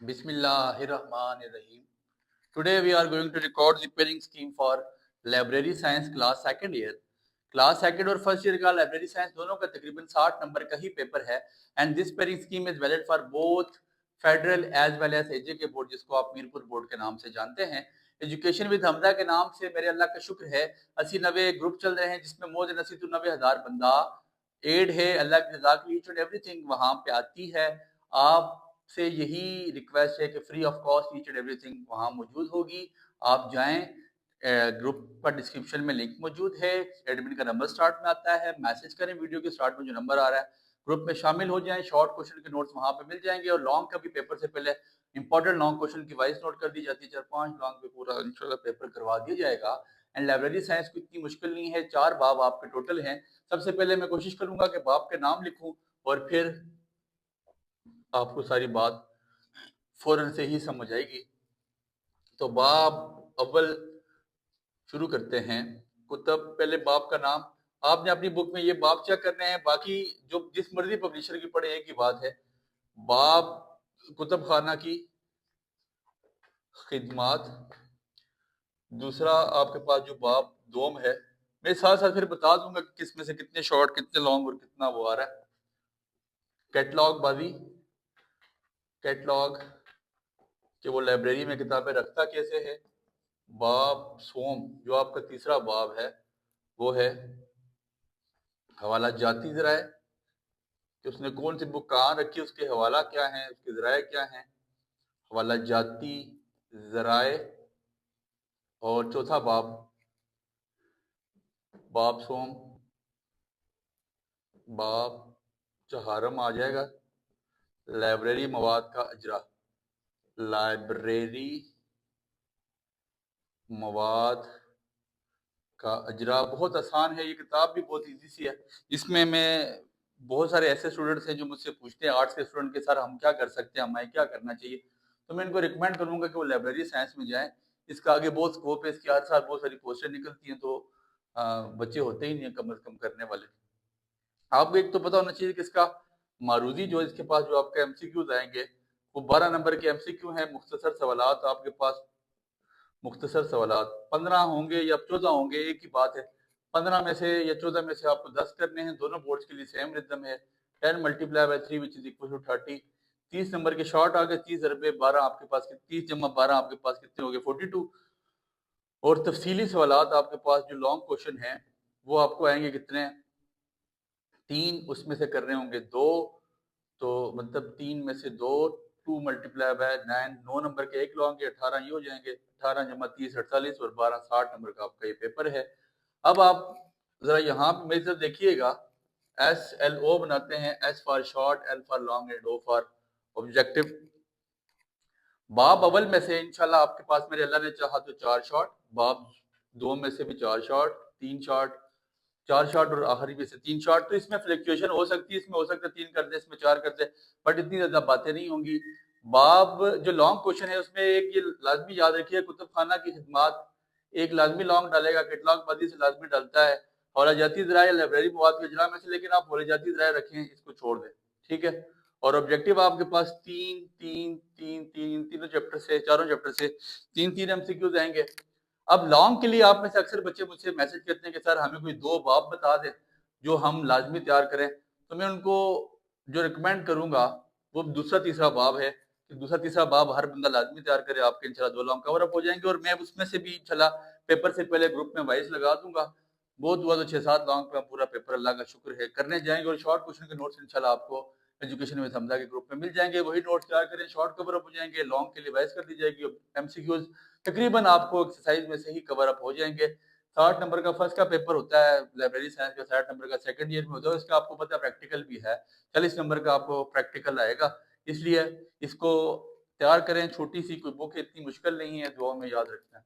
Bismillahirrahmanirrahim. Today we are going to record the pairing scheme for Library Science class second year. Class second और first year का library science दोनों का तकरीबन 60 number का ही paper है and this pairing scheme is valid for both federal as well as A J K board, जिसको आप मीरपुर बोर्ड के नाम से जानते हैं। एजुकेशन विद हमजा के नाम से मेरे अल्लाह का शुक्र है 80-90 ग्रुप चल रहे हैं, जिसमें मोर देन 80-90 हज़ार बंदा एड है। अल्लाह की रजा के लिए ईच एंड एवरीथिंग वहाँ पे आती है। आपसे यही रिक्वेस्ट है कि free of cost each and everything वहाँ मौजूद होगी। आप जाएं, ग्रुप पर डिस्क्रिप्शन में लिंक मौजूद है, एडमिन का नंबर स्टार्ट में आता है, मैसेज करें, वीडियो के स्टार्ट में जो नंबर आ रहा है ग्रुप में शामिल हो जाएं। शॉर्ट क्वेश्चन के नोट्स वहाँ पे मिल जाएंगे और लॉन्ग का भी पेपर से पहले इंपॉर्टेंट लॉन्ग क्वेश्चन की वॉइस नोट कर दी जाती है। 4-5 लॉन्ग पे पूरा इंशाल्लाह पेपर करवा दिया जाएगा। एंड लाइब्रेरी साइंस को इतनी मुश्किल नहीं है, 4 बाब आपके टोटल हैं। सबसे पहले मैं कोशिश करूंगा कि बाब के नाम लिखूं और फिर आपको सारी बात फौरन से ही समझ आएगी। तो बाब अव्वल शुरू करते हैं। कुतब, पहले बाब का नाम आपने अपनी बुक में ये बाब चेक करने हैं, बाकी जो जिस मर्जी पब्लिशर की पढ़े एक ही बात है। बाब कुतब खाना की खिदमात। दूसरा आपके पास जो बाब दोम है, मैं साथ साथ फिर बता दूंगा कि किस में से कितने शॉर्ट, कितने लॉन्ग और कितना वो आ रहा है। कैटलॉग बाजी, कैटलॉग कि वो लाइब्रेरी में किताबें रखता कैसे है। बाब सोम, जो आपका तीसरा बाब है, वो है हवाला जाती ज़राए कि उसने कौन सी बुक कहाँ रखी, उसके हवाला क्या है, उसके ज़राए क्या हैं। हवाला जाती ज़राए। और चौथा बाब, बाब सोम, बाब चहारम आ जाएगा, लाइब्रेरी मवाद का अजरा। लाइब्रेरी मवाद का अजरा बहुत आसान है, ये किताब भी बहुत इजी सी है। इसमें मैं बहुत सारे ऐसे स्टूडेंट्स हैं जो मुझसे पूछते हैं, आर्ट्स के स्टूडेंट के, सर हम क्या कर सकते हैं, हमें क्या करना चाहिए। तो मैं इनको रिकमेंड करूंगा कि वो लाइब्रेरी साइंस में जाएं। इसका आगे बहुत स्कोप है, इसकी हर साल बहुत सारी पोस्टें निकलती हैं, तो बच्चे होते ही नहीं है कम अज कम करने वाले। आपको एक तो पता होना चाहिए कि इसका मारूदी जो इसके पास जो आपके एमसीक्यूज आएंगे वो 12 नंबर के एमसीक्यू हैं, मुख्तसर सवालात आपके पास। मुख्तसर सवालात 15 होंगे या 14 होंगे, एक ही बात है। 15 में से या 14 में से आपको 10 करने हैं। दोनों बोर्ड्स के लिए सेम रिदम है, 10 multiply by 3 which is equal to 30। 30 नंबर के शॉर्ट आ गए, 30 ज़रबे 12 आपके पास, 30 जमा 12 आपके पास कितने हो गए, 42। और तफसीली सवालात आपके पास जो लॉन्ग क्वेश्चन हैं वो आपको आएंगे कितने, 3 उसमें से करने होंगे 2, तो मतलब 3 में से 2, 2 मल्टीप्लाई बाय 9, 9 नंबर के एक लॉन्ग के 18 ये हो जाएंगे, 18 जमा 30 48 और 12 60 नंबर का आपका ये पेपर है। अब आप जरा यहाँ पे मेरी तरफ देखिएगा, SLO बनाते हैं, S for short, L for long and O for objective. बाब अव्वल में से इंशाल्लाह आपके पास मेरे अल्लाह ने चाहा तो 4 शॉर्ट, बाब 2 में से भी 4 शॉर्ट, 3 शॉर्ट, 4 शॉर्ट और आखिरी में से 3 शॉर्ट। तो इसमें फ्लक्चुएशन हो सकती है, इसमें हो सकता है 3 कर दे, इसमें 4 कर दे, बट इतनी ज्यादा बातें नहीं होंगी। बाब जो लॉन्ग क्वेश्चन है उसमें एक ये लाजमी याद रखिए, कुतुब खाना की खिदमात एक लाजमी लॉन्ग डालेगा, कैटलॉग बदी से लाजमी डालता है, हौला जाती ज़राए लाइब्रेरी मवाद के अजरा में से, लेकिन आप हौला जाती ज़राए रखें, इसको छोड़ दें, ठीक है। और ऑब्जेक्टिव आपके पास 3 3 3 3 तीनों चैप्टर से, चारों चैप्टर से 3-3 एमसीक्यूज आएंगे। अब लॉन्ग के लिए आप में से अक्सर बच्चे मुझसे मैसेज करते हैं कि सर हमें कोई 2 बाब बता दें जो हम लाजमी तैयार करें। तो मैं उनको जो रिकमेंड करूंगा वो दूसरा तीसरा बाब है कि दूसरा तीसरा बाब हर बंदा लाजमी तैयार करे, आपके इंशाल्लाह 2 लॉन्ग कवर अप हो जाएंगे। और मैं उसमें से भी इंशाल्लाह पेपर से पहले ग्रुप में वॉइस लगा दूंगा। बहुत हुआ तो 6-7 लॉन्ग पे पूरा पेपर अल्लाह का शुक्र है करने जाएंगे। और शॉर्ट क्वेश्चन के नोट्स इंशाल्लाह आपको एजुकेशन में समझा के ग्रुप में मिल जाएंगे, वही नोट्स तैयार करें, शॉर्ट कवर अप हो जाएंगे, लॉन्ग के लिए वॉइस कर दी जाएगी, एमसीक्यूज तकरीबन आपको एक्सरसाइज में से ही कवर अप हो जाएंगे। 60 नंबर का फर्स्ट का पेपर होता है लाइब्रेरी साइंस का, 60 नंबर का सेकंड ईयर में होता है, इसका आपको पता है प्रैक्टिकल भी है, 40 नंबर का आपको प्रैक्टिकल आएगा। इसलिए इसको तैयार करें, छोटी सी कोई बुक है, इतनी मुश्किल नहीं है, दुआ में याद रखना है।